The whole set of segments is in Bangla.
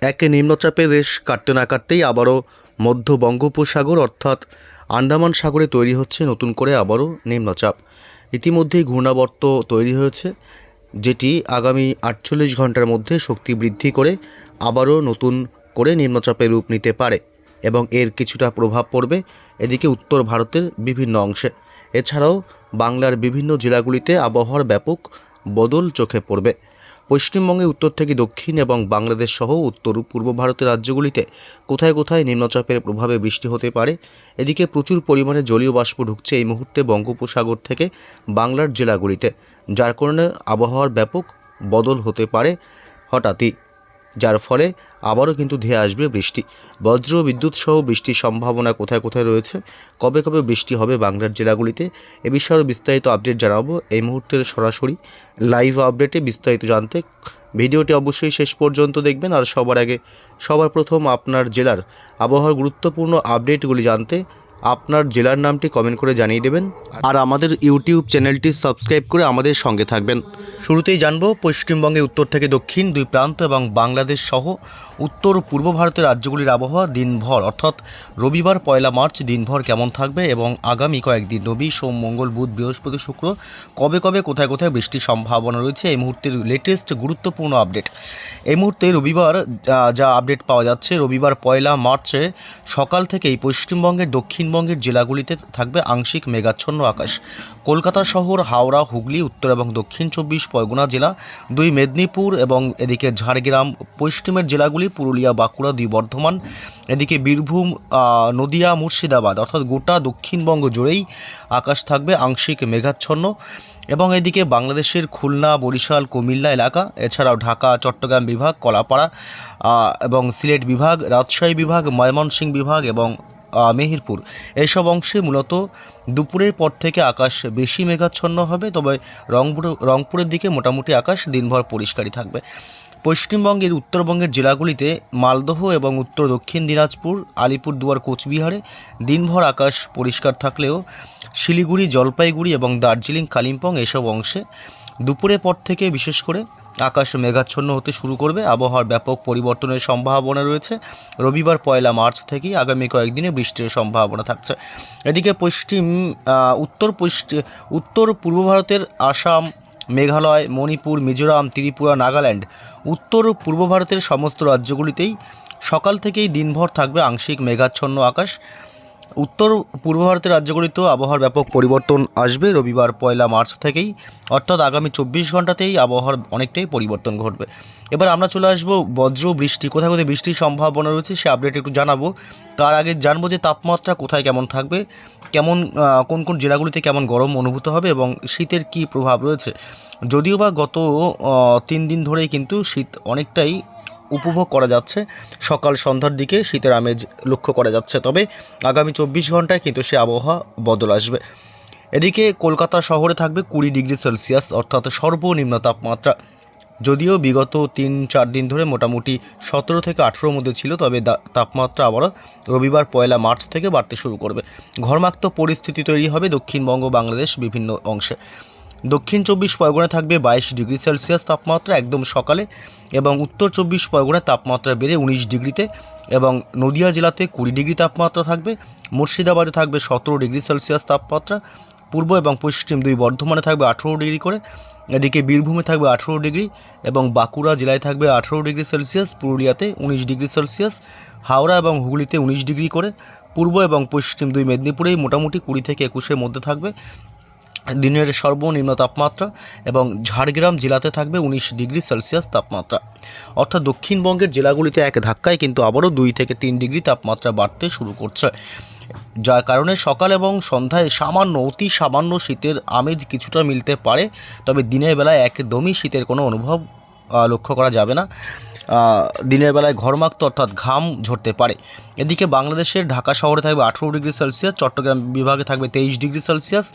একে নিম্নচাপের রেশ কাটতে না কাটতেই আবারও মধ্য বঙ্গোপসাগর অর্থাৎ আন্দামান সাগরে তৈরি হচ্ছে নতুন করে আবারও নিম্নচাপ। ইতিমধ্যেই ঘূর্ণাবর্ত তৈরি হয়েছে, যেটি আগামী 48 ঘন্টার মধ্যে শক্তি বৃদ্ধি করে আবারও নতুন করে নিম্নচাপের রূপ নিতে পারে এবং এর কিছুটা প্রভাব পড়বে এদিকে উত্তর ভারতের বিভিন্ন অংশে। এছাড়াও বাংলার বিভিন্ন জেলাগুলিতে আবহাওয়ার ব্যাপক বদল চোখে পড়বে। পশ্চিমবঙ্গে উত্তর থেকে দক্ষিণ এবং বাংলাদেশ সহ উত্তর পূর্ব ভারতের রাজ্যগুলিতে কোথায় কোথায় নিম্নচাপের প্রভাবে বৃষ্টি হতে পারে। এদিকে প্রচুর পরিমাণে জলীয় বাষ্প ঢুকছে এই মুহূর্তে বঙ্গোপসাগর থেকে বাংলার জেলাগুলিতে, যার কারণে আবহাওয়ার ব্যাপক বদল হতে পারে হঠাৎই, যার ফলে আবারও কিন্তু ধেয়ে আসবে বৃষ্টি। বজ্র বিদ্যুৎ সহ বৃষ্টির সম্ভাবনা কোথায় কোথায় রয়েছে, কবে কবে বৃষ্টি হবে বাংলার জেলাগুলিতে, এ বিষয়ে বিস্তারিত আপডেট জানাবো এই মুহূর্তের সরাসরি লাইভ আপডেটে। বিস্তারিত জানতে ভিডিওটি অবশ্যই শেষ পর্যন্ত দেখবেন। আর সবার প্রথম আপনার জেলার আবহাওয়ার গুরুত্বপূর্ণ আপডেটগুলি জানতে আপনার জেলার নামটি কমেন্ট করে জানিয়ে দেবেন আর আমাদের ইউটিউব চ্যানেলটি সাবস্ক্রাইব করে আমাদের সঙ্গে থাকবেন। শুরুতেই জানবো পশ্চিমবঙ্গে উত্তর থেকে দক্ষিণ দুই প্রান্ত এবং বাংলাদেশ সহ উত্তর পূর্ব ভারতের রাজ্যগুলির আবহাওয়া দিনভর অর্থাৎ রবিবার 1 মার্চ দিনভর কেমন থাকবে এবং আগামী কয়েকদিন রবি সোম মঙ্গল বুধ বৃহস্পতি শুক্র কবে কবে কোথায় কোথায় বৃষ্টির সম্ভাবনা রয়েছে এই মুহূর্তের লেটেস্ট গুরুত্বপূর্ণ আপডেট। এই মুহূর্তে রবিবার যা আপডেট পাওয়া যাচ্ছে, রবিবার 1 মার্চে সকাল থেকেই পশ্চিমবঙ্গের দক্ষিণবঙ্গের জেলাগুলিতে থাকবে আংশিক মেঘাচ্ছন্ন আকাশ। কলকাতা শহর, হাওড়া, হুগলি, উত্তর এবং দক্ষিণ 24 পরগনা জেলা, 2 মেদিনীপুর এবং এদিকে ঝাড়গ্রাম, পশ্চিমের জেলাগুলি পুরুলিয়া, বাঁকুড়া, 2 বর্ধমান, এদিকে বীরভূম, নদিয়া, মুর্শিদাবাদ অর্থাৎ গোটা দক্ষিণবঙ্গ জুড়েই আকাশ থাকবে আংশিক মেঘাচ্ছন্ন। এবং এদিকে বাংলাদেশের খুলনা, বরিশাল, কুমিল্লা এলাকা, এছাড়াও ঢাকা, চট্টগ্রাম বিভাগ, কলাপাড়া এবং সিলেট বিভাগ, রাজশাহী বিভাগ, ময়মনসিংহ বিভাগ এবং মেহেরপুর এইসব অংশে মূলত দুপুরের পর থেকে আকাশ বেশি মেঘাচ্ছন্ন হবে, তবে রংপুরের দিকে মোটামুটি আকাশ দিনভর পরিষ্কারই থাকবে। পশ্চিমবঙ্গের উত্তরবঙ্গের জেলাগুলিতে মালদহ এবং উত্তর দক্ষিণ দিনাজপুর, আলিপুরদুয়ার, কোচবিহারে দিনভর আকাশ পরিষ্কার থাকলেও শিলিগুড়ি, জলপাইগুড়ি এবং দার্জিলিং, কালিম্পং এসব অংশে দুপুরের পর থেকে বিশেষ করে আকাশ মেঘাচ্ছন্ন হতে শুরু করবে। আবহাওয়ার ব্যাপক পরিবর্তনের সম্ভাবনা রয়েছে। রবিবার 1 মার্চ থেকেই আগামী কয়েকদিনে বৃষ্টির সম্ভাবনা থাকছে। এদিকে উত্তর পূর্ব ভারতের আসাম, মেঘালয়, মণিপুর, মিজোরাম, ত্রিপুরা, নাগাল্যান্ড, উত্তর পূর্ব ভারতের সমস্ত রাজ্যগুলিতেই সকাল থেকেই দিনভর থাকবে আংশিক মেঘাচ্ছন্ন আকাশ। উত্তর পূর্ব ভারতের রাজ্যগুলিতেও আবহাওয়ার ব্যাপক পরিবর্তন আসবে রবিবার 1 মার্চ থেকেই, অর্থাৎ আগামী 24 ঘন্টাতেই আবহাওয়ার অনেকটাই পরিবর্তন ঘটবে। এবার আমরা চলে আসবো বজ্র বৃষ্টি, কোথায় কোথায় বৃষ্টির সম্ভাবনা রয়েছে সে আপডেট একটু জানাবো। তার আগে জানবো যে তাপমাত্রা কোথায় কেমন থাকবে, কোন কোন জেলাগুলিতে কেমন গরম অনুভূত হবে এবং শীতের কী প্রভাব রয়েছে। যদিও বা গত 3 দিন ধরেই কিন্তু শীত অনেকটাই উপভোগ করা যাচ্ছে, সকাল সন্ধ্যার দিকে শীতের আমেজ লক্ষ্য করা যাচ্ছে, তবে আগামী 24 ঘন্টায় কিন্তু সে আবহাওয়া বদল আসবে। এদিকে কলকাতা শহরে থাকবে 20 ডিগ্রি সেলসিয়াস অর্থাৎ সর্বনিম্ন তাপমাত্রা। যদিও বিগত 3-4 দিন ধরে মোটামুটি 17 থেকে 18 মধ্যে ছিল, তবে তাপমাত্রা আবারও রবিবার 1 মার্চ থেকে বাড়তে শুরু করবে। ঘর্মাক্ত পরিস্থিতি তৈরি হবে দক্ষিণবঙ্গ, বাংলাদেশ বিভিন্ন অংশে। দক্ষিণ 24 পরগনায় থাকবে 22 ডিগ্রি সেলসিয়াস তাপমাত্রা একদম সকালে, এবং উত্তর 24 পরগনায় তাপমাত্রা বেড়ে 19 ডিগ্রিতে, এবং নদিয়া জেলাতে 20 ডিগ্রি তাপমাত্রা থাকবে। মুর্শিদাবাদে থাকবে 17 ডিগ্রি সেলসিয়াস তাপমাত্রা, পূর্ব এবং পশ্চিম 2 বর্ধমানে থাকবে 18 ডিগ্রি করে, এদিকে বীরভূমে থাকবে 18 ডিগ্রি এবং বাঁকুড়া জেলায় থাকবে 18 ডিগ্রি সেলসিয়াস, পুরুলিয়াতে 19 ডিগ্রি সেলসিয়াস, হাওড়া এবং হুগলিতে 19 ডিগ্রি করে, পূর্ব এবং পশ্চিম 2 মেদিনীপুরেই মোটামুটি 20 থেকে 21-এর মধ্যে থাকবে দিনের সর্বনিম্ন তাপমাত্রা, এবং ঝাড়গ্রাম জেলাতে থাকবে 19 ডিগ্রি সেলসিয়াস তাপমাত্রা। অর্থাৎ দক্ষিণবঙ্গের জেলাগুলিতে এক ধাক্কায় কিন্তু আবারও 2 থেকে 3 ডিগ্রি তাপমাত্রা বাড়তে শুরু করছে, যার কারণে সকাল এবং সন্ধ্যায় অতি সামান্য শীতের আমেজ কিছুটা মিলতে পারে, তবে দিনের বেলায় একদমই শীতের কোনো অনুভব লক্ষ্য করা যাবে না। দিনের বেলায় ঘর্মাক্ত অর্থাৎ ঘাম ঝরতে পারে। এদিকে বাংলাদেশের ঢাকা শহরে থাকবে 18 ডিগ্রি সেলসিয়াস, চট্টগ্রাম বিভাগে থাকবে 23 ডিগ্রি সেলসিয়াস,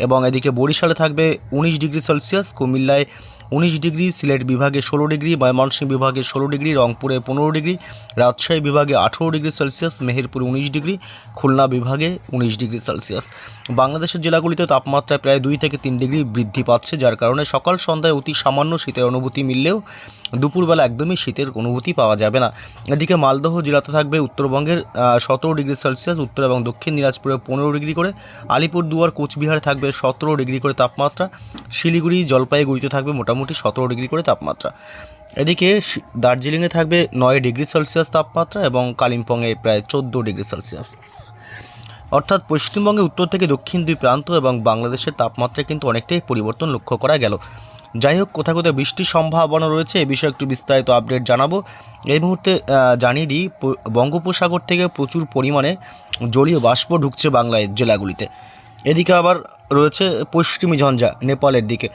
এবং এদিকে বরিশালে থাকবে 19 ডিগ্রি সেলসিয়াস, কুমিল্লায় 19 ডিগ্রি, সিলেট বিভাগে 16 ডিগ্রি, ময়মনসিংহ বিভাগে 16 ডিগ্রি, রংপুরে 15 ডিগ্রি, রাজশাহী বিভাগে 18 ডিগ্রি সেলসিয়াস, মেহেরপুরে 19 ডিগ্রি, খুলনা বিভাগে 19 ডিগ্রি সেলসিয়াস। বাংলাদেশের জেলাগুলিতে তাপমাত্রা প্রায় 2 থেকে 3 ডিগ্রি বৃদ্ধি পাচ্ছে, যার কারণে সকাল সন্ধ্যায় অতি সামান্য শীতের অনুভূতি মিললেও দুপুরবেলা একদমই শীতের অনুভূতি পাওয়া যাবে না। এদিকে মালদহ জেলাতে থাকবে উত্তরবঙ্গের 17 ডিগ্রি সেলসিয়াস, উত্তর এবং দক্ষিণ দিনাজপুরে 15 ডিগ্রি করে, আলিপুরদুয়ার কোচবিহারে থাকবে 17 ডিগ্রি করে তাপমাত্রা, শিলিগুড়ি জলপাইগুড়িতে থাকবে মোটামুটি 17 ডিগ্রি করে তাপমাত্রা। এদিকে দার্জিলিংয়ে থাকবে 9 ডিগ্রি সেলসিয়াস তাপমাত্রা এবং কালিম্পংয়ে প্রায় 14 ডিগ্রি সেলসিয়াস। অর্থাৎ পশ্চিমবঙ্গে উত্তর থেকে দক্ষিণ দুই প্রান্ত এবং বাংলাদেশের তাপমাত্রায় কিন্তু অনেকটাই পরিবর্তন লক্ষ্য করা গেল। যাই হোক, কোথাও কোথাও বৃষ্টির সম্ভাবনা রয়েছে, এ বিষয়ে একটু বিস্তারিত আপডেট জানাবো। এই মুহূর্তে জানিয়ে দিই, বঙ্গোপসাগর থেকে প্রচুর পরিমাণে জলীয় বাষ্প ঢুকছে বাংলার জেলাগুলিতে। এদিকে আবার রয়েছে পশ্চিমী ঝঞ্ঝা নেপালের দিকে।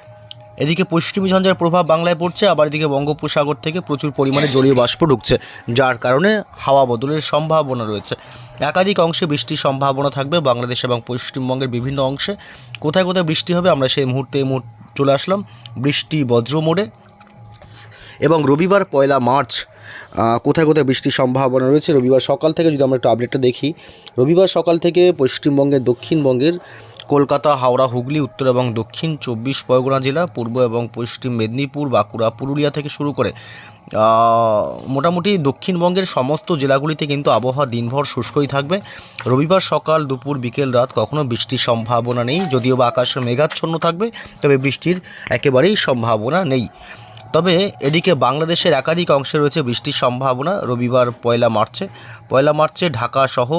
এদিকে পশ্চিমী ঝঞ্ঝার প্রভাব বাংলায় পড়ছে, আবার এদিকে বঙ্গোপসাগর থেকে প্রচুর পরিমাণে জলীয় বাষ্প ঢুকছে, যার কারণে হাওয়া বদলের সম্ভাবনা রয়েছে। একাধিক অংশে বৃষ্টির সম্ভাবনা থাকবে বাংলাদেশ এবং পশ্চিমবঙ্গের বিভিন্ন অংশে। কোথায় কোথায় বৃষ্টি হবে আমরা সেই মুহূর্তে চলে আসলাম বৃষ্টি বজ্র মোডে। এবং রবিবার 1 মার্চ কোথায় কোথায় বৃষ্টির সম্ভাবনা রয়েছে রবিবার সকাল থেকে যদি আমরা একটু আপডেটটা দেখি। রবিবার সকাল থেকে পশ্চিমবঙ্গের দক্ষিণবঙ্গের কলকাতা, হাওড়া, হুগলি, উত্তর এবং দক্ষিণ 24 পরগনা জেলা, পূর্ব এবং পশ্চিম মেদিনীপুর, বাঁকুড়া, পুরুলিয়া থেকে শুরু করে মোটামুটি দক্ষিণবঙ্গের সমস্ত জেলাগুলিতে কিন্তু আবহাওয়া দিনভর শুষ্কই থাকবে। রবিবার সকাল, দুপুর, বিকেল, রাত কখনো বৃষ্টির সম্ভাবনা নেই, যদিও বা আকাশে মেঘাচ্ছন্ন থাকবে, তবে বৃষ্টির একেবারেই সম্ভাবনা নেই। তবে এদিকে বাংলাদেশের একাধিক অংশে রয়েছে বৃষ্টির সম্ভাবনা রবিবার 1 মার্চে ঢাকা সহ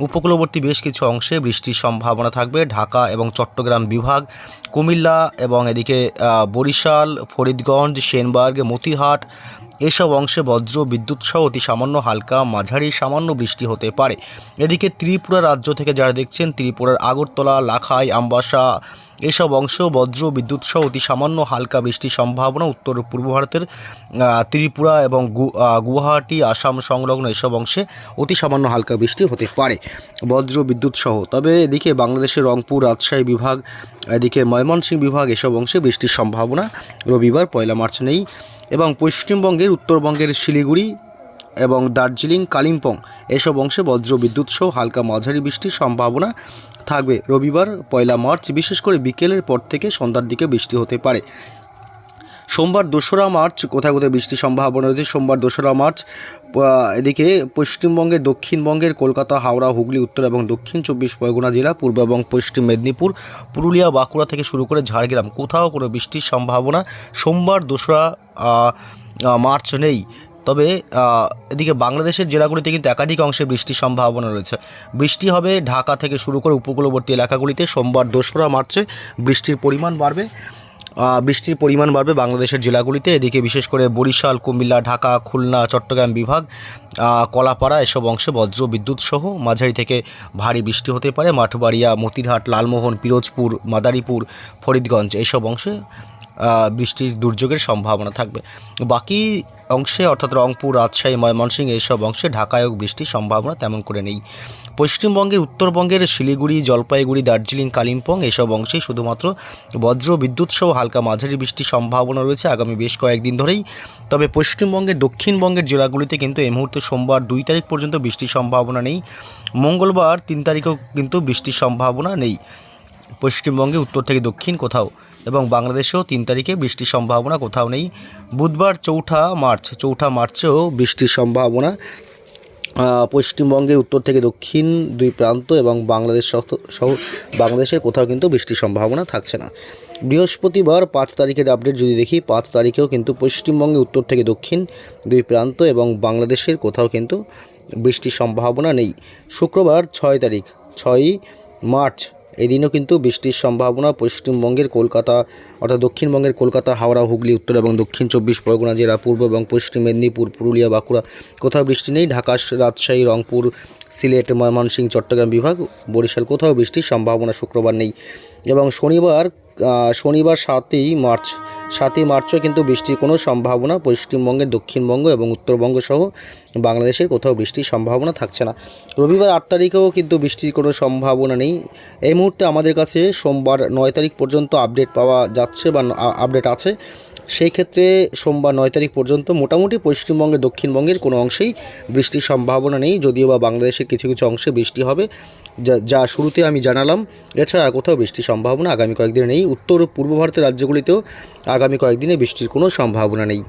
উপকূলবর্তী বেশ কিছু অংশে বৃষ্টির সম্ভাবনা থাকবে। ঢাকা এবং চট্টগ্রাম বিভাগ, কুমিল্লা এবং এদিকে বরিশাল, ফরিদগঞ্জ, সেনবার্গ, মতিহাট এসব অংশে বজ্র বিদ্যুৎ সহ অতি সামান্য হালকা মাঝারি সামান্য বৃষ্টি হতে পারে। এদিকে ত্রিপুরা রাজ্য থেকে যারা দেখছেন, ত্রিপুরার আগরতলা, লাখাই, আমবাসা এসব অংশেও বজ্র বিদ্যুৎ সহ অতি সামান্য হালকা বৃষ্টির সম্ভাবনা। উত্তর পূর্ব ভারতের ত্রিপুরা এবং গুয়াহাটি, আসাম সংলগ্ন এসব অংশে অতি সামান্য হালকা বৃষ্টি হতে পারে বজ্র বিদ্যুৎ সহ। তবে এদিকে বাংলাদেশের রংপুর, রাজশাহী বিভাগ, এদিকে ময়মনসিংহ বিভাগ এসব অংশে বৃষ্টির সম্ভাবনা রবিবার 1 মার্চ নেই। এবং পশ্চিমবঙ্গের উত্তরবঙ্গের শিলিগুড়ি এবং দার্জিলিং, কালিম্পং এসব অংশে বজ্র বিদ্যুৎ সহ হালকা মাঝারি বৃষ্টির সম্ভাবনা থাকবে রবিবার 1 মার্চ। বিশেষ করে বিকেলের পর থেকে সন্ধ্যার দিকে বৃষ্টি হতে পারে। সোমবার 2রা মার্চ কোথায় কোথায় বৃষ্টির সম্ভাবনা রয়েছে। সোমবার 2রা মার্চ এদিকে পশ্চিমবঙ্গের দক্ষিণবঙ্গের কলকাতা, হাওড়া, হুগলি, উত্তর এবং দক্ষিণ 24 পরগনা জেলা, পূর্ব এবং পশ্চিম মেদিনীপুর, পুরুলিয়া, বাঁকুড়া থেকে শুরু করে ঝাড়গ্রাম কোথাও কোনো বৃষ্টির সম্ভাবনা সোমবার 2রা মার্চ নেই। তবে এদিকে বাংলাদেশের জেলাগুলিতে কিন্তু একাধিক অংশে বৃষ্টির সম্ভাবনা রয়েছে। বৃষ্টি হবে ঢাকা থেকে শুরু করে উপকূলবর্তী এলাকাগুলিতে। সোমবার 2রা মার্চে বৃষ্টির পরিমাণ বাড়বে বাংলাদেশের জেলাগুলিতে। এদিকে বিশেষ করে বরিশাল, কুমিল্লা, ঢাকা, খুলনা, চট্টগ্রাম বিভাগ, কলাপাড়া এসব অংশে বজ্র বিদ্যুৎ সহ মাঝারি থেকে ভারী বৃষ্টি হতে পারে। মাঠবাড়িয়া, মতিরহাট, লালমোহন, পিরোজপুর, মাদারীপুর, ফরিদগঞ্জ এইসব অংশে বৃষ্টির দুর্যোগের সম্ভাবনা থাকবে। বাকি অংশে অর্থাৎ রংপুর, রাজশাহী, ময়মনসিংহ এইসব অংশে ঢাকায়ও বৃষ্টির সম্ভাবনা তেমন করে নেই। পশ্চিমবঙ্গের উত্তরবঙ্গের শিলিগুড়ি, জলপাইগুড়ি, দার্জিলিং, কালিম্পং এসব অংশেই শুধুমাত্র বজ্র বিদ্যুৎ সহ হালকা মাঝারি বৃষ্টির সম্ভাবনা রয়েছে আগামী বেশ কয়েকদিন ধরেই। তবে পশ্চিমবঙ্গের দক্ষিণবঙ্গের জেলাগুলিতে কিন্তু এই মুহূর্তে সোমবার 2 তারিখ পর্যন্ত বৃষ্টির সম্ভাবনা নেই। মঙ্গলবার 3 তারিখেও কিন্তু বৃষ্টির সম্ভাবনা নেই পশ্চিমবঙ্গে উত্তর থেকে দক্ষিণ কোথাও, এবং বাংলাদেশেও 3 তারিখে বৃষ্টির সম্ভাবনা কোথাও নেই। বুধবার 4 মার্চেও বৃষ্টির সম্ভাবনা পশ্চিমবঙ্গের উত্তর থেকে দক্ষিণ 2 প্রান্ত এবং বাংলাদেশ সহ বাংলাদেশের কোথাও কিন্তু বৃষ্টির সম্ভাবনা থাকছে না। বৃহস্পতিবার 5 তারিখের আপডেট যদি দেখি, 5 তারিখেও কিন্তু পশ্চিমবঙ্গে উত্তর থেকে দক্ষিণ 2 প্রান্ত এবং বাংলাদেশের কোথাও কিন্তু বৃষ্টির সম্ভাবনা নেই। শুক্রবার 6 মার্চ এদিনও কিন্তু বৃষ্টির সম্ভাবনা পশ্চিমবঙ্গের কলকাতা অর্থাৎ দক্ষিণবঙ্গের কলকাতা, হাওড়া, হুগলি, উত্তর এবং দক্ষিণ 24 পরগনা জেলা, পূর্ব এবং পশ্চিম মেদিনীপুর, পুরুলিয়া, বাঁকুড়া কোথাও বৃষ্টি নেই। ঢাকা, রাজশাহী, রংপুর, সিলেট, ময়মনসিংহ, চট্টগ্রাম বিভাগ, বরিশাল কোথাও বৃষ্টির সম্ভাবনা শুক্রবার নেই। এবং শনিবার 7 মার্চও কিন্তু বৃষ্টির কোনো সম্ভাবনা পশ্চিমবঙ্গের দক্ষিণবঙ্গ এবং উত্তরবঙ্গ সহ বাংলাদেশের কোথাও বৃষ্টির সম্ভাবনা থাকছে না। রবিবার 8 তারিখেও কিন্তু বৃষ্টির কোনো সম্ভাবনা নেই। এই মুহূর্তে আমাদের কাছে সোমবার 9 তারিখ পর্যন্ত আপডেট পাওয়া যাচ্ছে বা আপডেট আছে। সেই ক্ষেত্রে সোমবার 9 তারিখ পর্যন্ত মোটামুটি পশ্চিমবঙ্গের দক্ষিণবঙ্গের কোনো অংশেই বৃষ্টির সম্ভাবনা নেই, যদিও বা বাংলাদেশের কিছু কিছু অংশে বৃষ্টি হবে, যা শুরুতে আমি জানালাম। এছাড়া আর কোথাও বৃষ্টির সম্ভাবনা আগামী কয়েকদিনে নেই। উত্তর ও পূর্ব ভারতের রাজ্যগুলিতেও আগামী কয়েকদিনে বৃষ্টির কোনো সম্ভাবনা নেই।